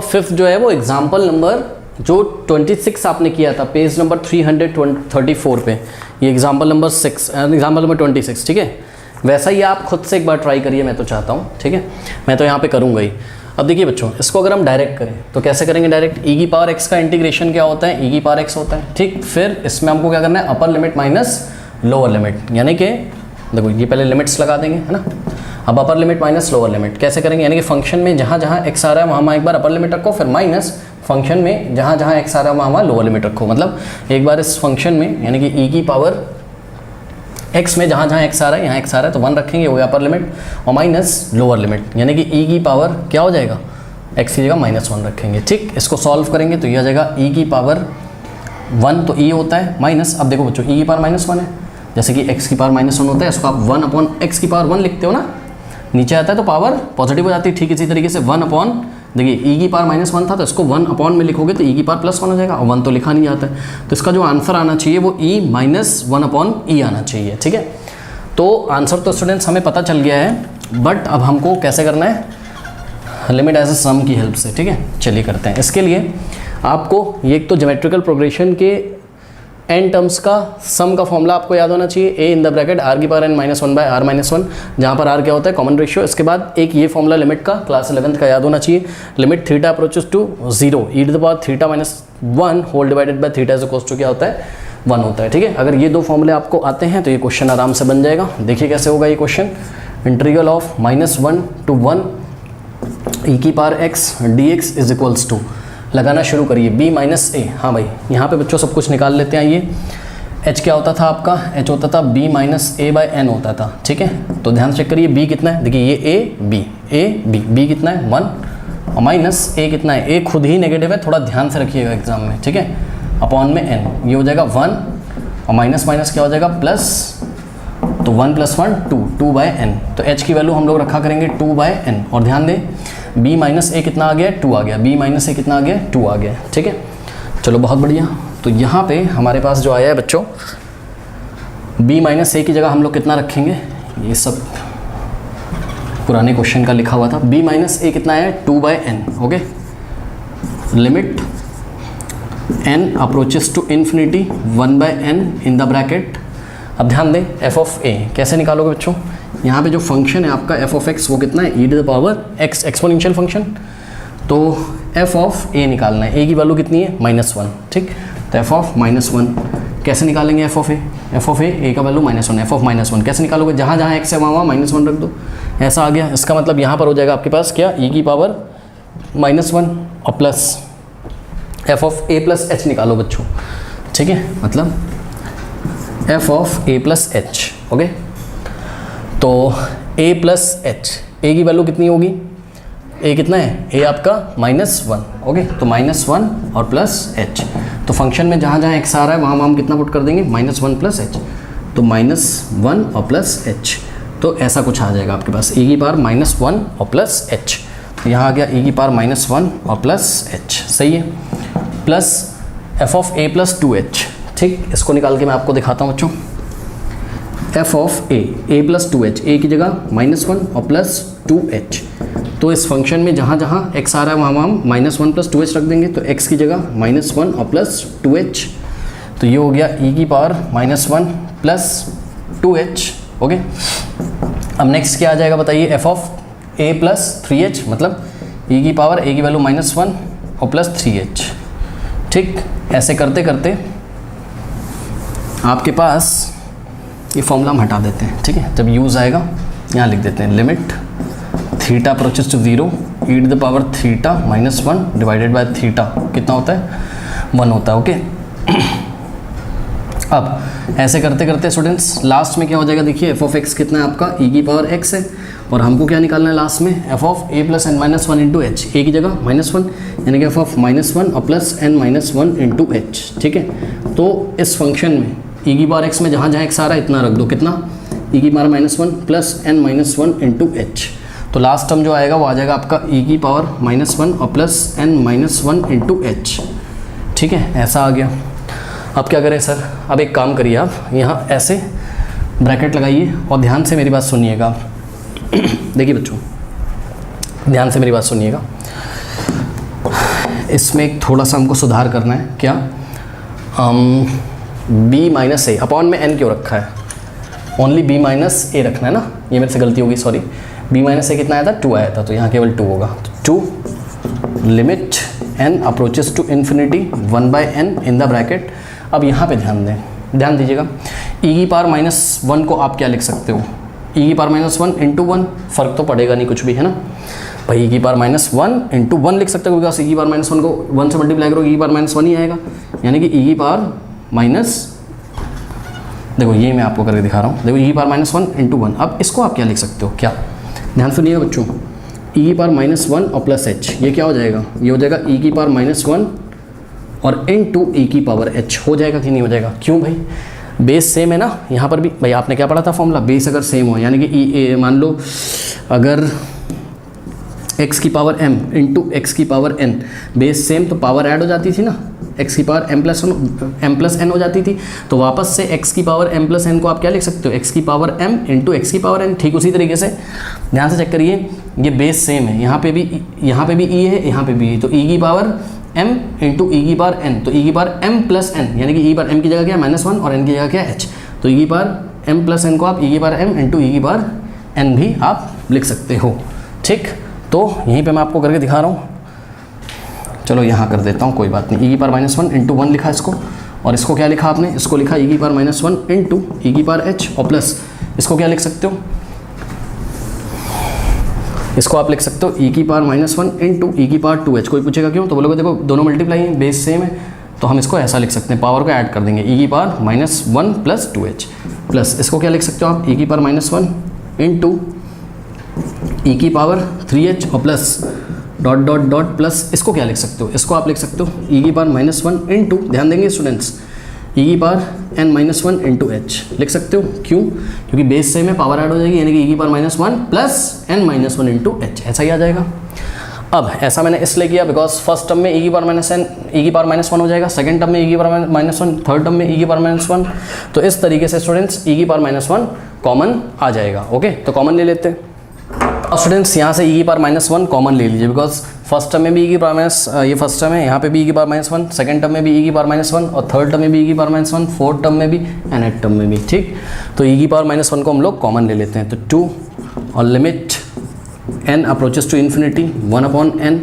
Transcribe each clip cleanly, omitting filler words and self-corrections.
Fifth जो है वो एग्जाम्पल नंबर जो 26 आपने किया था पेज नंबर 334 पे, ये एग्जाम्पल नंबर 6, एग्जाम्पल नंबर 26, ठीक है। वैसा ही आप खुद से एक बार ट्राई करिए, मैं तो चाहता हूँ, ठीक है। मैं तो यहाँ पे करूँगा ही। अब देखिए बच्चों, इसको अगर हम डायरेक्ट करें तो कैसे करेंगे डायरेक्ट? ई की पावर एक्स का इंटीग्रेशन क्या होता है? ई की पावर एक्स होता है, ठीक। फिर इसमें हमको क्या करना है? Upper limit minus lower limit, यानी कि देखो ये पहले लिमिट्स लगा देंगे, है ना। अब upper limit minus lower limit कैसे करेंगे? यानी कि फंक्शन में जहाँ जहाँ एक्स आ रहा है वहाँ एक बार अपर लिमिट रखो, फिर माइनस फंक्शन में जहाँ जहाँ एक्स आ रहा है वहाँ लोअर लिमिट रखो। मतलब एक बार इस फंक्शन में यानी कि ई की पावर एक्स में जहाँ जहाँ एक्स आ रहा है, यहाँ एक्स आ रहा है तो 1 रखेंगे, वो अपर लिमिट, और माइनस लोअर लिमिट यानी कि ई की पावर क्या हो जाएगा? एक्स की जगह -1 रखेंगे, ठीक। इसको सॉल्व करेंगे तो यह आ जाएगा ई की पावर 1, तो ई होता है माइनस, अब देखो बच्चों ई की पावर -1 है, जैसे कि एक्स की पावर -1 होता है, इसको आप 1/x की पावर 1 लिखते हो ना, नीचे आता है तो पावर पॉजिटिव हो जाती है। ठीक इसी तरीके से 1 देखिए ई की पावर -1 था तो इसको 1 में लिखोगे तो ई की पावर +1 हो जाएगा, और 1 तो लिखा नहीं जाता है, तो इसका जो आंसर आना चाहिए वो ई -1/e आना चाहिए, ठीक है। तो आंसर तो स्टूडेंट्स हमें पता चल गया है, बट अब हमको कैसे करना है? लिमिट एज अ सम की हेल्प से, ठीक है। चलिए करते हैं। इसके लिए आपको ये एक तो ज्योमेट्रिकल प्रोग्रेशन के n टर्म्स का सम का फॉर्मूला आपको याद होना चाहिए, a in the bracket r की पावर n -1/r-1, जहाँ पर r क्या होता है? Common ratio. इसके बाद एक ये फॉर्मूला लिमिट का क्लास 11th का याद होना चाहिए, limit theta approaches to 0 e to the power theta -1 whole divided by theta is equals to क्या होता है? 1 होता है, ठीक है। अगर ये दो फॉर्मूले आपको आते हैं तो ये क्वेश्चन आराम से बन जाएगा। देखिए कैसे होगा ये question. Integral of -1 to 1 e की power x dx is equals to, लगाना शुरू करिए b - a। हाँ भाई, यहाँ पे बच्चों सब कुछ निकाल लेते हैं। ये h क्या होता था आपका? h होता था b - a/n होता था, ठीक है। तो ध्यान से चेक करिए b कितना है, देखिए ये b कितना है? 1, और माइनस a कितना है? a खुद ही नेगेटिव है, थोड़ा ध्यान से रखिएगा एग्जाम में, ठीक है। अपॉन में n, ये हो जाएगा 1, और माइनस माइनस क्या हो जाएगा? प्लस, तो 1 + 1 2/n। तो h की वैल्यू हम लोग रखा करेंगे 2/n, और ध्यान दें b - a कितना आ गया? 2 आ गया, b - a कितना आ गया? 2 आ गया, ठीक है। चलो बहुत बढ़िया। तो यहाँ पे हमारे पास जो आया है बच्चों, b - a की जगह हम लोग कितना रखेंगे? ये सब पुराने क्वेश्चन का लिखा हुआ था। b - a कितना है? 2/n, okay. Limit n approaches to infinity 1/n in the bracket. अब ध्यान दें f(a) कैसे निकालोगे बच्चों? यहाँ पे जो फंक्शन है आपका f(x) वो कितना है? e to the power x, exponential function. तो f(a) निकालना है, a की वैल्यू कितनी है? -1, ठीक। तो f(-1) कैसे निकालेंगे? f(a) a का वैल्यू -1, f(-1) कैसे निकालोगे? जहाँ जहाँ x है वहाँ -1 रख दो, ऐसा आ गया। इसका मतलब यहाँ पर हो जाएगा आपके पास क्या? e की पावर -1 और प्लस f(a + h) निकालो बच्चों, ठीक है। मतलब f(a + h), ओके। तो a + h, a की वैल्यू कितनी होगी? a कितना है? a आपका -1, ओके। तो -1 और प्लस h, तो फंक्शन में जहाँ जहाँ x आ रहा है वहाँ हम कितना पुट कर देंगे? -1 + h, तो -1 और प्लस h। तो ऐसा कुछ आ जाएगा आपके पास, e की पावर -1 और प्लस h। तो यहाँ आ गया e की पावर -1 और प्लस h, सही है। प्लस f(a + 2h), ठीक। इसको निकाल के मैं आपको दिखाता हूँ बच्चों। f(a) a + 2h, a की जगह -1 और प्लस 2h। तो इस फंक्शन में जहाँ जहाँ x आ रहा है वहाँ हम -1 + 2h रख देंगे, तो x की जगह -1 और प्लस 2h। तो ये हो गया e की पावर -1 प्लस 2h, ओके। अब नेक्स्ट क्या आ जाएगा बताइए? f(a + 3h), मतलब e की पावर a की वैल्यू -1 और प्लस 3h, ठीक। ऐसे करते करते आपके पास ये फॉर्मूला हम हटा देते हैं, ठीक है। जब यूज़ आएगा यहाँ लिख देते हैं, limit theta approaches to 0 e to the power theta -1 divided by theta कितना होता है? 1 होता है, ओके। अब ऐसे करते करते स्टूडेंट्स लास्ट में क्या हो जाएगा? देखिए f(x) कितना है आपका? e की पावर x है, और हमको क्या निकालना है लास्ट में? f(a + n - 1 × h), a की जगह -1 यानी कि f(-1) और प्लस n - 1 × h, ठीक है। तो इस फंक्शन में e की पावर x में जहाँ जहाँ x आ रहा है इतना रख दो, कितना? e की पावर -1 प्लस n - 1 × h। तो लास्ट टर्म जो आएगा वो आ जाएगा आपका e की पावर -1 और प्लस n - 1 × h, ठीक है। ऐसा आ गया। अब क्या करें सर? अब एक काम करिए, आप यहाँ ऐसे ब्रैकेट लगाइए और ध्यान से मेरी बात सुनिएगा। देखिए बच्चों, ध्यान से मेरी बात सुनिएगा। इसमें एक थोड़ा सा हमको सुधार करना है। क्या, b माइनस ए अपॉन में n क्यों रखा है, ओनली b माइनस ए रखना है ना, ये मेरे से गलती होगी, सॉरी। b माइनस ए कितना आया था, 2 आया था, तो यहाँ केवल 2 होगा। तो 2 limit n approaches to infinity 1/n in the bracket. अब यहाँ पे ध्यान दीजिएगा, e की पावर -1 को आप क्या लिख सकते हो, e की पावर -1 इंटू 1, फ़र्क तो पड़ेगा नहीं कुछ भी, है ना भाई। e की पावर -1 इंटू 1 लिख सकते हो, बिकॉज e की पावर -1 को 1 से मल्टीप्लाई करो, e की पावर -1 ही आएगा, यानी कि e की पावर माइनस, देखो ये मैं आपको करके दिखा रहा हूँ, देखो e की पावर -1 इंटू 1। अब इसको आप क्या लिख सकते हो, क्या, ध्यान सुनिएगा बच्चों, e की पावर -1 और प्लस h, ये क्या हो जाएगा, ये हो जाएगा e की पावर -1 और इंटू e की पावर h। हो जाएगा कि नहीं हो जाएगा, क्यों भाई, बेस सेम है ना। यहाँ पर भी भाई आपने क्या पढ़ा था फॉर्मूला, बेस अगर सेम हो, यानी कि मान लो अगर x की पावर m इंटू एक्स की पावर n, बेस सेम तो पावर ऐड हो जाती थी ना, x की पावर m प्लस n हो जाती थी, तो वापस से x की पावर m प्लस n को आप क्या लिख सकते हो, x की पावर m इंटू एक्स की पावर n। ठीक उसी तरीके से ध्यान से चेक करिए, ये बेस सेम है, यहाँ पे भी e है, यहाँ पे भी e, तो e की पावर m इंटू e की पावर n, तो e की पावर m प्लस n, यानी कि e की पावर m की जगह क्या है -1 और n की जगह क्या है h, तो e की पावर m प्लस n को आप e की पावर m इंटू e की पावर n भी आप लिख सकते हो। ठीक, तो यहीं पे मैं आपको करके दिखा रहा हूँ, चलो यहाँ कर देता हूँ, कोई बात नहीं। e की पावर -1 इंटू 1 लिखा इसको, और इसको क्या लिखा आपने, इसको लिखा e की पावर -1 इंटू e की पावर h, और प्लस इसको क्या लिख सकते हो, इसको आप लिख सकते हो e की पावर -1 इंटू e की पावर 2h। कोई पूछेगा क्यों, तो बोलोगे देखो दोनों मल्टीप्लाई हैं, बेस सेम है, तो हम इसको ऐसा लिख सकते हैं, पावर को ऐड कर देंगे, e की पावर -1 प्लस 2h, प्लस इसको क्या लिख सकते हो आप, e की पावर -1 इंटू e की पावर 3h, और plus dot dot dot plus इसको क्या लिख सकते हो, इसको आप लिख सकते हो e की पावर -1 इंटू, ध्यान देंगे स्टूडेंट्स, e की पावर n-1 इंटू h लिख सकते हो। क्यों, क्योंकि बेस सेम में पावर ऐड हो जाएगी, यानी कि e की power -1 plus n-1 into h, ऐसा ही आ जाएगा। अब ऐसा मैंने इसलिए किया बिकॉज फर्स्ट टर्म में e की पावर -1 हो जाएगा, सेकंड टर्म में e की पावर -1, थर्ड टर्म में e की पावर -1, तो इस तरीके से स्टूडेंट्स e की पावर -1 कॉमन आ जाएगा। ओके, तो कॉमन ले लेते हैं। अब स्टूडेंट्स यहाँ से e की पावर -1 कॉमन ले लीजिए, बिकॉज फर्स्ट टर्म में भी e की पावर ये फर्स्ट टर्म है, यहाँ पे भी e की पावर -1, सेकंड टर्म में भी e की पावर -1, और थर्ड टर्म में भी e की पावर -1, फोर्थ टर्म में भी एंड एथ टर्म में भी। ठीक, तो e की पावर -1 को हम लोग कॉमन ले लेते हैं, तो 2 और limit n approaches to infinity 1/n,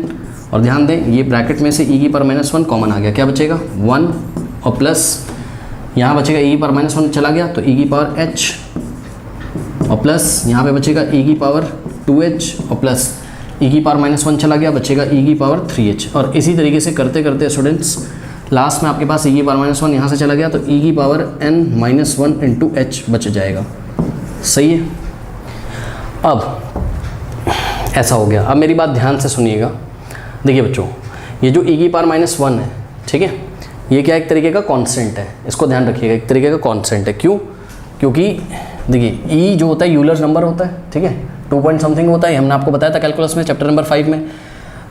और ध्यान दें ये ब्रैकेट में से e की पावर -1 कॉमन आ गया, क्या बचेगा 1, और प्लस यहाँ बचेगा e की पावर -1 चला गया तो e की पावर h, और प्लस यहाँ पे बचेगा e की पावर 2h, और प्लस e की पावर -1 चला गया, बचेगा e की पावर 3h। और इसी तरीके से करते करते स्टूडेंट्स लास्ट में आपके पास e की पावर -1 यहाँ से चला गया तो e की पावर n-1 इंटू h बच जाएगा। सही है, अब ऐसा हो गया। अब मेरी बात ध्यान से सुनिएगा, देखिए बच्चों, ये जो e की पावर -1 है, ठीक है, ये क्या एक तरीके का कांस्टेंट है, इसको ध्यान रखिएगा, एक तरीके का कांस्टेंट है। क्यों, क्योंकि देखिए e जो होता है यूलर्स नंबर होता है, ठीक है, 2 पॉइंट समथिंग होता है, हमने आपको बताया था कैलकुलस में चैप्टर नंबर 5 में।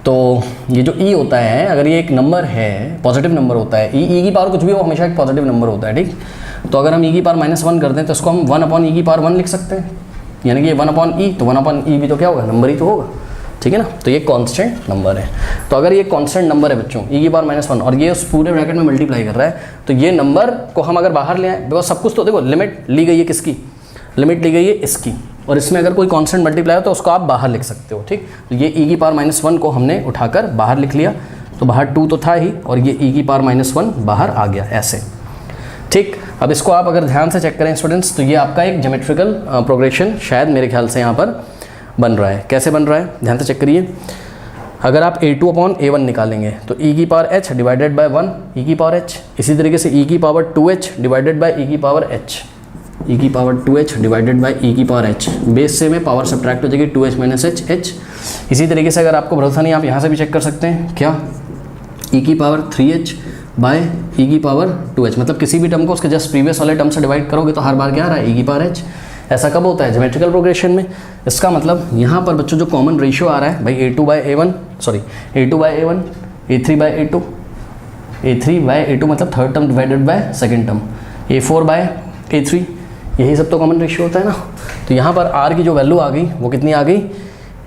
तो ये जो e होता है, अगर ये एक नंबर है, पॉजिटिव नंबर होता है, e की पावर कुछ भी हो हमेशा एक पॉजिटिव नंबर होता है, ठीक। तो अगर हम e की पावर -1 कर दें तो इसको हम 1/e की पावर 1 लिख सकते हैं, यानी कि ये 1/e, तो 1/e भी तो क्या होगा, नंबर ही तो होगा, ठीक है ना। तो ये कांस्टेंट नंबर है, तो अगर ये कांस्टेंट नंबर है बच्चों e की पावर -1 और ये उस पूरे ब्रैकेट में मल्टीप्लाई कर रहा है, तो ये नंबर को हम अगर बाहर ले आए, बिकॉज सब कुछ तो देखो लिमिट ली गई है, किसकी लिमिट ली गई है, इसकी, और इसमें अगर कोई कांस्टेंट मल्टीप्लाई हो तो उसको आप बाहर लिख सकते हो, ठीक। तो ये e की पावर -1 को हमने उठाकर बाहर लिख लिया, तो बाहर 2 तो था ही, और ये e की पावर -1 बाहर आ गया ऐसे, ठीक। अब इसको आप अगर ध्यान से चेक करें स्टूडेंट्स, तो ये आपका एक ज्योमेट्रिकल प्रोग्रेशन शायद मेरे ख्याल से यहाँ पर बन रहा है। कैसे बन रहा है, ध्यान से चेक करिए। अगर आप a2/a1 निकालेंगे तो e की power h divided by 1 e की पावर h, इसी तरीके से e की power 2h divided by e की पावर h, e की power 2h divided by e की पावर h, बेस से में पावर सब्ट्रैक्ट हो जाएगी 2h माइनस h। इसी तरीके से अगर आपको भरोसा नहीं, आप यहाँ से भी चेक कर सकते हैं, क्या e की पावर 3h बाय e की पावर 2h, मतलब किसी भी टर्म को उसके जस्ट प्रीवियस वाले टर्म से डिवाइड करोगे तो हर बार क्या आ रहा है, e की पावर h। ऐसा कब होता है, ज्योमेट्रिकल प्रोग्रेशन में। इसका मतलब यहाँ पर बच्चों जो कॉमन रेशियो आ रहा है भाई a2/a1, sorry a2/a1, a3/a2, a3/a2 मतलब third term divided by second term, a4/a3, यही सब तो कॉमन रेशियो होता है ना। तो यहाँ पर r की जो वैल्यू आ गई वो कितनी आ गई,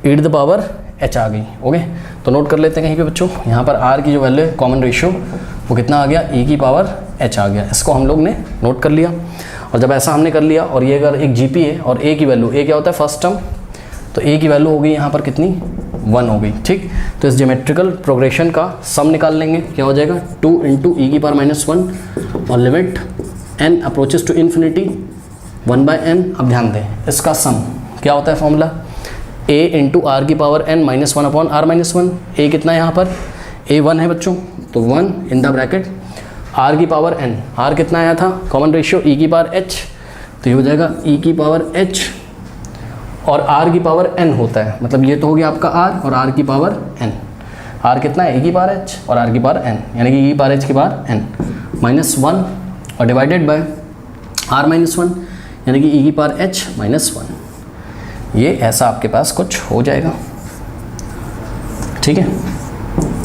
e⁻n एच आ गई। ओके, तो नोट कर लेते हैं कहीं पे बच्चों, यहाँ पर आर की जो वैल्यू है कॉमन रेशियो वो कितना आ गया, ई की पावर एच आ गया। इसको हम लोग ने नोट कर लिया। और जब ऐसा हमने कर लिया और ये अगर एक जीपी है और ए की वैल्यू, ए क्या होता है फर्स्ट टर्म, तो ए की वैल्यू हो गई यहाँ पर कितनी 1 हो गई। ठीक, तो इस ज्योमेट्रिकल प्रोग्रेशन का सम निकाल लेंगे, क्या हो जाएगा 2 इंटू ई की पावर -1 और limit n approaches to infinity 1/n। अब ध्यान दें इसका सम क्या होता है फॉर्मूला, a इंटू आर की power n -1 upon r -1। a कितना है यहाँ पर, a 1 है बच्चों, तो 1 इन द ब्रैकेट r की पावर n, r कितना आया था कॉमन रेशियो e की पावर h, तो ये हो जाएगा e की पावर h और r की पावर n होता है, मतलब ये तो हो गया आपका r और r की पावर n। r कितना है e की पावर h और r की पावर n, यानी कि e की पावर h की पावर n -1 और डिवाइडेड बाय r -1 यानी कि e की पावर h -1। ये ऐसा आपके पास कुछ हो जाएगा। ठीक है,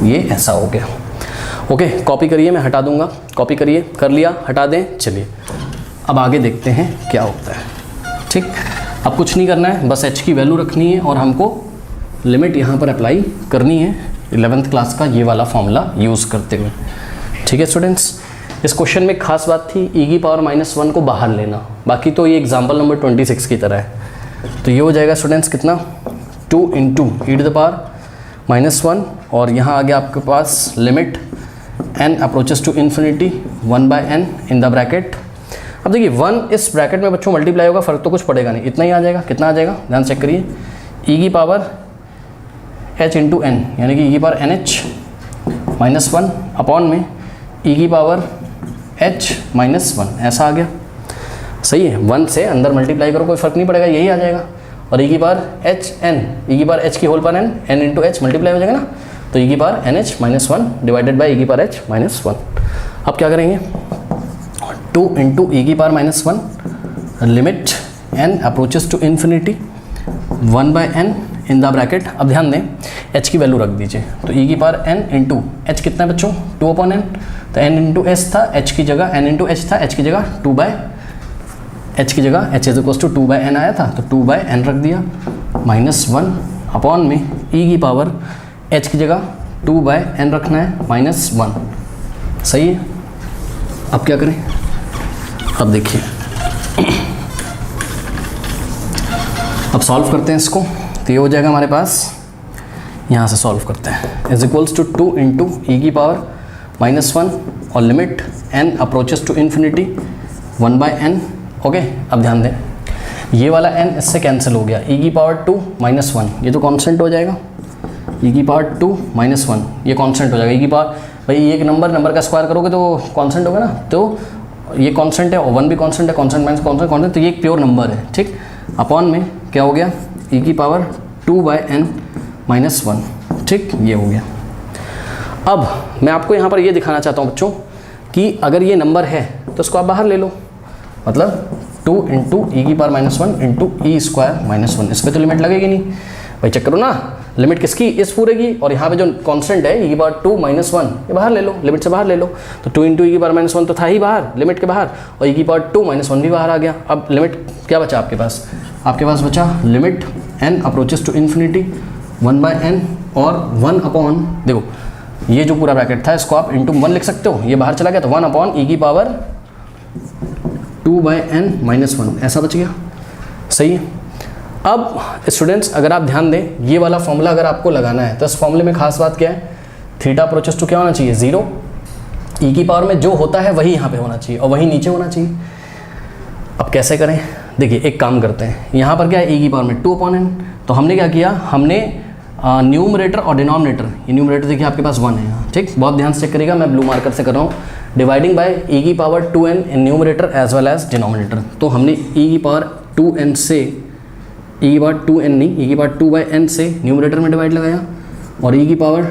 ये ऐसा हो गया। ओके, कॉपी करिए, मैं हटा दूंगा, कॉपी करिए, कर लिया, हटा दें। चलिए अब आगे देखते हैं क्या होता है। ठीक, अब कुछ नहीं करना है, बस h की वैल्यू रखनी है और हमको लिमिट यहाँ पर अप्लाई करनी है 11th क्लास का ये वाला फॉर्मूला यूज़ करते हुए। ठीक है स्टूडेंट्स, इस क्वेश्चन में खास बात थी e की पावर -1 को बाहर लेना, बाकी तो ये एग्जाम्पल नंबर 26 की तरह है। तो ये हो जाएगा स्टूडेंट्स कितना 2 into e to the power -1 और यहाँ आ गया आपके पास limit n approaches to infinity 1/n in the bracket. अब देखिए 1 इस ब्रैकेट में बच्चों मल्टीप्लाई होगा, फर्क तो कुछ पड़ेगा नहीं, इतना ही आ जाएगा। कितना आ जाएगा ध्यान चेक करिए, e की पावर h इंटू n यानी कि e की पावर nh -1 अपॉन में e की पावर h -1 ऐसा आ गया। सही है, 1 से अंदर मल्टीप्लाई करो कोई फर्क नहीं पड़ेगा, यही आ जाएगा। और e की पावर h n, e की पावर h की whole power n, n into h multiply हो जाएगा ना, तो e की power nh -1 divided by e की पावर h -1। अब क्या करेंगे 2 इंटू ई की power -1 limit n approaches to infinity 1/n in the bracket. अब ध्यान दें h की वैल्यू रख दीजिए, तो e की पावर n इंटू h कितना है बच्चों 2/n, तो n इंटू h था, h की जगह n इंटू h था, h की जगह 2/h की जगह h is equal to 2/n आया था, तो 2/n रख दिया -1 अपॉन में e की पावर h की जगह 2/n रखना है -1। सही है, अब क्या करें, अब देखिए अब सॉल्व करते हैं इसको, तो ये हो जाएगा हमारे पास, यहाँ से सॉल्व करते हैं, is equals to 2 into E की पावर -1 और limit n approaches to infinity 1/n। Okay, अब ध्यान दें ये वाला n इससे कैंसिल हो गया, e की पावर 2 -1 ये तो कांस्टेंट हो जाएगा, e की पावर 2 -1 ये कांस्टेंट हो जाएगा। e की पावर भाई एक नंबर का स्क्वायर करोगे तो कांस्टेंट होगा ना, तो ये कांस्टेंट है और 1 भी कांस्टेंट है, कांस्टेंट माइनस कांस्टेंट, तो ये एक प्योर नंबर है। ठीक, अपॉन में क्या हो गया e की पावर 2/n -1। ठीक, ये हो गया। अब मैं आपको यहाँ पर ये दिखाना चाहता हूँ बच्चों कि अगर ये नंबर है तो इसको आप बाहर ले लो, मतलब 2 इंटू ई की पावर -1 इंटू ई स्क्वायर -1, इस पर तो लिमिट लगेगी नहीं भाई, चेक करो ना, लिमिट किसकी इस पूरे की, और यहाँ पे जो कांस्टेंट है e की पावर 2 -1 ये बाहर ले लो, लिमिट से बाहर ले लो, तो 2 इंटू ई की पावर -1 तो था ही बाहर लिमिट के बाहर, और e की पावर 2 -1 भी बाहर आ गया। अब लिमिट क्या बचा आपके पास, आपके पास बचा limit n approaches to infinity 1/n और 1 अपॉन, देखो ये जो पूरा ब्रैकेट था इसको आप इंटू 1 लिख सकते हो, ये बाहर चला गया तो 1 अपॉन ई की पावर 2/n -1 ऐसा बच गया। सही है, अब स्टूडेंट्स अगर आप ध्यान दें ये वाला फॉर्मूला अगर आपको लगाना है तो इस फॉर्मूले में खास बात क्या है, थीटा अप्रोचेस टू क्या होना चाहिए 0, ई की पावर में जो होता है वही यहाँ पे होना चाहिए और वही नीचे होना चाहिए। अब कैसे करें, देखिए एक काम करते हैं, यहाँ पर क्या है e की पावर में 2/n, तो हमने क्या किया, हमने न्यूमरेटर और डिनोमिनेटर, ये न्यूमरेटर देखिए आपके पास 1 है यहाँ, ठीक, बहुत ध्यान से चेक करिएगा, मैं ब्लू मार्कर से कर रहा हूँ, डिवाइडिंग बाय e की power 2n in numerator as well as denominator. तो हमने e की पावर 2n से, e की पावर 2n नहीं, e की पावर 2/n से न्यूमरेटर में डिवाइड लगाया और e की पावर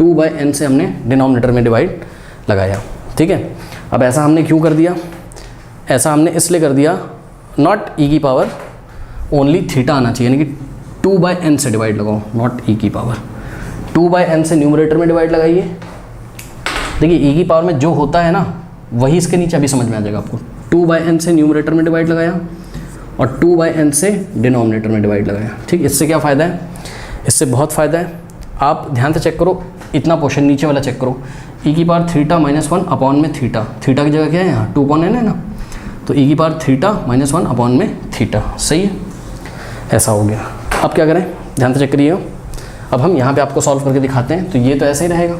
2/n से हमने डिनोमिनेटर में डिवाइड लगाया। ठीक है, अब ऐसा हमने क्यों कर दिया, ऐसा हमने इसलिए कर दिया, नॉट e की पावर ओनली थीटा आना चाहिए, यानी कि 2/n से डिवाइड लगाओ, नॉट e की पावर 2/n से न्यूमरेटर में डिवाइड लगाइए। देखिए e की पावर में जो होता है ना वही इसके नीचे अभी समझ में आ जाएगा आपको, 2/n से न्यूमरेटर में डिवाइड लगाया और 2/n से डिनोमिनेटर में डिवाइड लगाया। ठीक, इससे क्या फ़ायदा है, इससे बहुत फ़ायदा है। आप ध्यान से चेक करो, इतना पोर्शन नीचे वाला चेक करो, ई की power theta minus one upon में थीटा, थीटा की जगह क्या है यहाँ 2 अपॉन एन है ना, तो ई की power theta minus one upon में थीटा, सही है, ऐसा हो गया। अब क्या करें, ध्यान से चेक करिए। अब हम यहाँ पे आपको सॉल्व करके दिखाते हैं। तो ये तो ऐसे ही रहेगा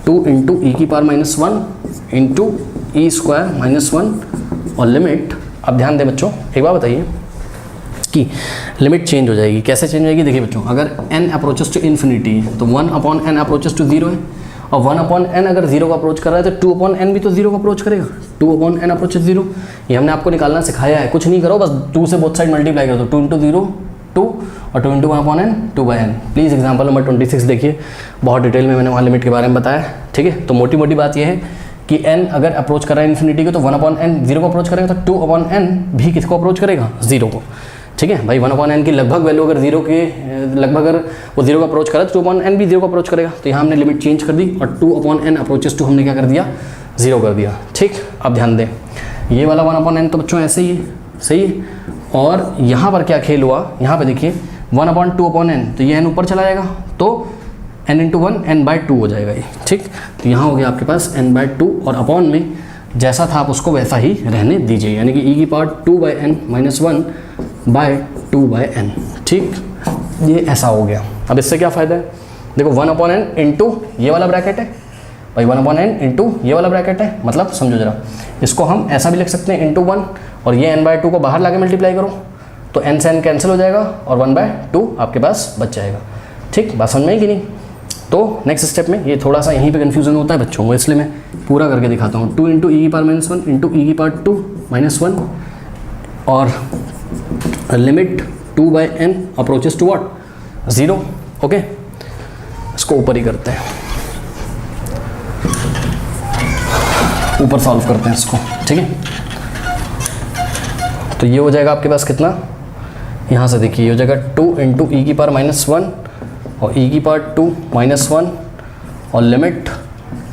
2 इंटू ई की power minus one into E square minus one और लिमिट। अब ध्यान दें बच्चों, एक बार बताइए कि लिमिट चेंज हो जाएगी। कैसे चेंज हो जाएगी, देखिए बच्चों, अगर n अप्रोचेस टू इन्फिनिटी है तो 1 अपॉन n अप्रोचेस टू 0 है, और 1 अपॉन n अगर 0 का अप्रोच कर रहा है तो 2 अपॉन n भी तो 0 का अप्रोच करेगा, 2 अपॉन n अप्रोचेस 0। ये हमने आपको निकालना सिखाया है, कुछ नहीं करो, बस 2 से बोथ साइड मल्टीप्लाई कर दो, 2 इंटू 0 2 और 2 into 1 upon n 2/n। Please example number 26 देखिए, बहुत डिटेल में मैंने वहाँ लिमिट के बारे में बताया, ठीक है। तो मोटी मोटी बात यह है कि n अगर अप्रोच कर रहा है इन्फिनिटी को तो 1 अपॉन n 0 को अप्रोच करेगा, तो 2 अपॉन n भी किसको अप्रोच करेगा, 0 को, ठीक है भाई। 1 अपॉन n की लगभग वैल्यू अगर 0 के लगभग अगर वो 0 का अप्रोच करा तो 2 अपॉन n भी 0 का अप्रोच करेगा। तो यहाँ हमने लिमिट चेंज कर दी और 2 अपॉन n अप्रोचेस टू हमने क्या कर दिया, 0 कर दिया, ठीक। अब ध्यान दें, ये वाला 1 अपॉन n तो बच्चों ऐसे ही है, सही है। और यहाँ पर क्या खेल हुआ, यहाँ पर देखिए 1 अपॉन 2 अपॉन n, तो ये n ऊपर चला जाएगा तो n इंटू 1 n/2 हो जाएगा ये, ठीक। तो यहाँ हो गया आपके पास n/2 और अपॉन में जैसा था आप उसको वैसा ही रहने दीजिए, यानी कि ई की पावर 2/n माइनस 1/2/n, ठीक। ये ऐसा हो गया। अब इससे क्या फ़ायदा है, देखो 1 अपॉन n इंटू ये वाला ब्रैकेट है भाई, 1 अपॉन n इंटू ये वाला ब्रैकेट है, मतलब समझो जरा, इसको हम ऐसा भी लिख सकते हैं इंटू 1, और ये n/2 को बाहर ला के मल्टीप्लाई करो तो n से n कैंसिल हो जाएगा और 1/2 आपके पास बच जाएगा, ठीक। बात समझ में आई कि नहीं। तो नेक्स्ट स्टेप में ये थोड़ा सा यहीं पे कन्फ्यूजन होता है बच्चों को, इसलिए मैं पूरा करके दिखाता हूँ। 2 इंटू ई की power minus one into E की पावर 2 माइनस 1 और limit 2/n approaches to what, 0, okay. इसको ऊपर ही करते हैं, ऊपर सॉल्व करते हैं इसको, ठीक है। तो ये हो जाएगा आपके पास कितना, यहाँ से देखिए ये हो जाएगा 2 इंटू ई की पावर माइनस 1 और ई की पावर 2 माइनस 1 और limit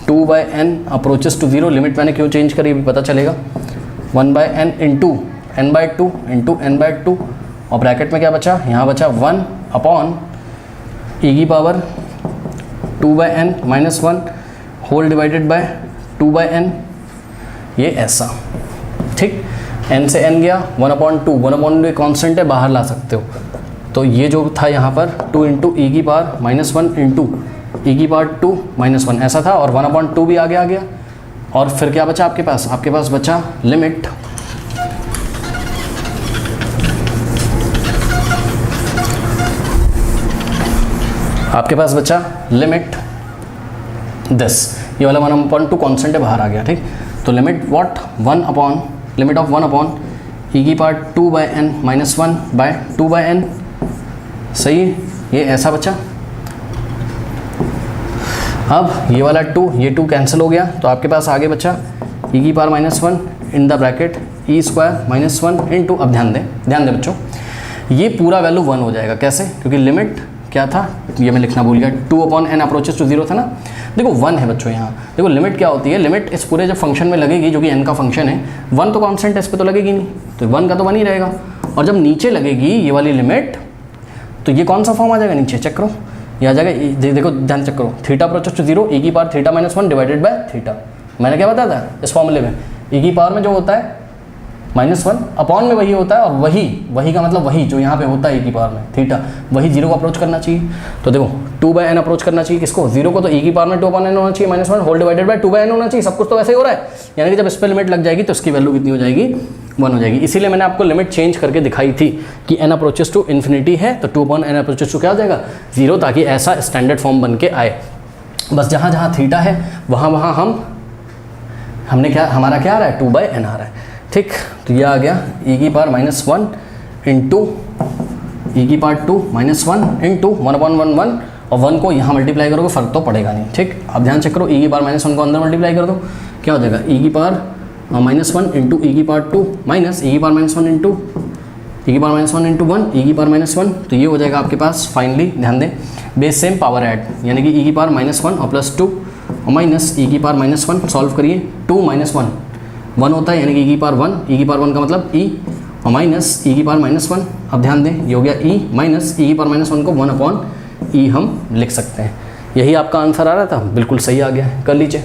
2/n approaches to 0। Limit मैंने क्यों चेंज करी अभी पता चलेगा, 1/n into n/2 into n/2 और ब्रैकेट में क्या बचा, यहाँ बचा 1 अपॉन ई की power 2/n minus 1 whole divided by 2/n, ये ऐसा, ठीक। n से n गया 1/2, 1/2 कॉन्स्टेंट है, बाहर ला सकते हो। तो ये जो था यहाँ पर 2 इंटू ई की पावर माइनस 1 इंटू ई की पावर 2 माइनस 1 ऐसा था, और 1/2 भी आगे आ गया। और फिर क्या बचा आपके पास, आपके पास बचा लिमिट दिस, ये वाला 1/2 कॉन्स्टेंट है, बाहर आ गया, ठीक। तो limit what, limit of 1 upon ई की पावर 2/n माइनस 1/2/n, सही है, ये ऐसा बचा। अब ये वाला 2, ये 2 कैंसिल हो गया, तो आपके पास आगे बचा ई की power minus 1 in the bracket E square minus 1 into, अब ध्यान दें बच्चों, ये पूरा वैल्यू 1 हो जाएगा। कैसे, क्योंकि लिमिट क्या था, ये मैं लिखना भूल गया, 2 अपॉन n अप्रोचेस टू 0 था ना। देखो 1 है बच्चों, यहाँ देखो लिमिट क्या होती है, लिमिट इस पूरे जब फंक्शन में लगेगी जो कि n का फंक्शन है, 1 तो कांस्टेंट है, इस पर तो लगेगी नहीं, तो 1 का तो 1 ही रहेगा। और जब नीचे लगेगी ये वाली लिमिट, तो ये कौन सा फॉर्म आ जाएगा, नीचे चेक करो, ये आ जाएगा, देखो ध्यान चेक करो, थीटा अप्रोचेस टू 0 ई की power theta minus 1 divided by theta. मैंने क्या बताया था इस फॉर्मूले में, ई की पावर में जो होता है -1 अपॉन में वही होता है, और वही का मतलब वही जो यहाँ पे होता है ई की पावर में थीटा, वही 0 को अप्रोच करना चाहिए। तो देखो 2/n अप्रोच करना चाहिए किसको, 0 को, तो ई की पावर में 2 अपॉन n होना चाहिए -1 होल डिवाइडेड बाय 2/n होना चाहिए। सब कुछ तो वैसे ही हो रहा है, यानी कि जब इस पर लिमिट लग जाएगी तो इसकी वैल्यू कितनी हो जाएगी, 1 हो जाएगी। इसीलिए मैंने आपको लिमिट चेंज करके दिखाई थी कि n अप्रोचेस टू इन्फिनिटी है तो 2 अपॉन n अप्रोचेस टू क्या हो जाएगा, 0, ताकि ऐसा स्टैंडर्ड फॉर्म बन के आए। बस जहाँ जहाँ थीटा है वहाँ हमने क्या, हमारा क्या आ रहा है, 2/n आ रहा है, ठीक। तो ये आ गया ई की पावर -1 इंटू ई की पावर 2 -1 इंटू 1/1 और 1 को यहाँ मल्टीप्लाई करोगे फर्क तो पड़ेगा नहीं, ठीक। अब ध्यान चेक करो, ई की पावर -1 को अंदर मल्टीप्लाई कर दो, क्या हो जाएगा, ई की पावर -1 इंटू ई की पावर 2 माइनस ई की पावर -1 इंटू ई की पावर -1 इंटू 1 ई की पावर -1, तो ये हो जाएगा आपके पास फाइनली, ध्यान दें, बेस सेम पावर ऐड, यानी कि ई की पावर -1 और +2 और माइनस ई की पावर -1, सॉल्व करिए, 2 -1 1 होता है, यानी कि ई की पावर 1, ई की पावर 1 का मतलब ई और माइनस ई की पावर -1। अब ध्यान दें, ये हो गया ई माइनस ई की पावर -1 को 1 अपॉन ई हम लिख सकते हैं। यही आपका आंसर आ रहा था, बिल्कुल सही आ गया है, कर लीजिए।